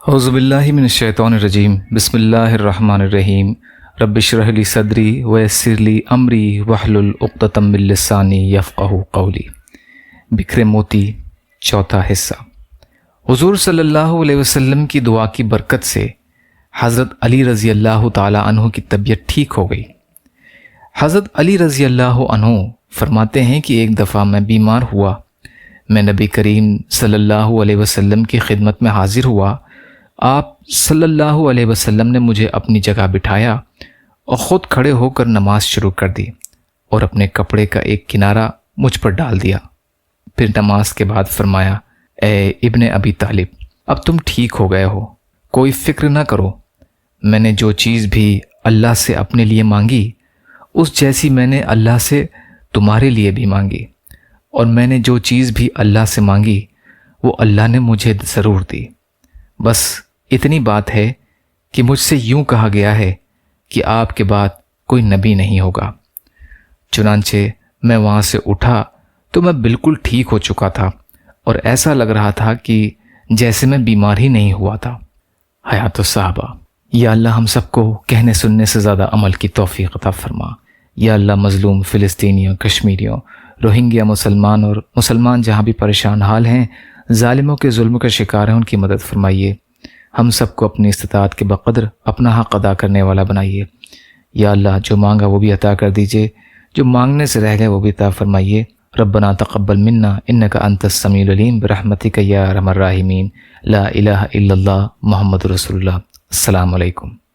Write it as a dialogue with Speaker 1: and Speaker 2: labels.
Speaker 1: اعوذ باللہ من الشیطان الرجیم بسم اللہ الرحمن الرحیم رب اشرح لی صدری ویسر لی امری واحلل عقدۃ من لسانی یفقہوا قولی۔ بکھرے موتی، چوتھا حصہ۔ حضور صلی اللہ علیہ وسلم کی دعا کی برکت سے حضرت علی رضی اللہ تعالی عنہ کی طبیعت ٹھیک ہو گئی۔ حضرت علی رضی اللہ عنہ فرماتے ہیں کہ ایک دفعہ میں بیمار ہوا، میں نبی کریم صلی اللہ علیہ وسلم کی خدمت میں حاضر ہوا۔ آپ صلی اللہ علیہ وسلم نے مجھے اپنی جگہ بٹھایا اور خود کھڑے ہو کر نماز شروع کر دی اور اپنے کپڑے کا ایک کنارہ مجھ پر ڈال دیا۔ پھر نماز کے بعد فرمایا، اے ابن ابی طالب، اب تم ٹھیک ہو گئے ہو، کوئی فکر نہ کرو۔ میں نے جو چیز بھی اللہ سے اپنے لیے مانگی اس جیسی میں نے اللہ سے تمہارے لیے بھی مانگی، اور میں نے جو چیز بھی اللہ سے مانگی وہ اللہ نے مجھے ضرور دی۔ بس اتنی بات ہے کہ مجھ سے یوں کہا گیا ہے کہ آپ کے بعد کوئی نبی نہیں ہوگا۔ چنانچہ میں وہاں سے اٹھا تو میں بالکل ٹھیک ہو چکا تھا اور ایسا لگ رہا تھا کہ جیسے میں بیمار ہی نہیں ہوا تھا۔ حیات الصحابہ۔ یا اللہ ہم سب کو کہنے سننے سے زیادہ عمل کی توفیق عطا فرما۔ یا اللہ مظلوم فلسطینیوں، کشمیریوں، روہنگیا مسلمان جہاں بھی پریشان حال ہیں، ظالموں کے ظلم کا شکار ہیں، ان کی مدد فرمائیے۔ ہم سب کو اپنی استطاعت کے بقدر اپنا حق ادا کرنے والا بنائیے۔ یا اللہ جو مانگا وہ بھی عطا کر دیجئے، جو مانگنے سے رہ گئے وہ بھی عطا فرمائیے۔ ربنا تقبل منا انک انت السمیع العلیم برحمتک یا ارحم الراحمین۔ لا الہ الا اللہ محمد رسول اللہ۔ السلام علیکم۔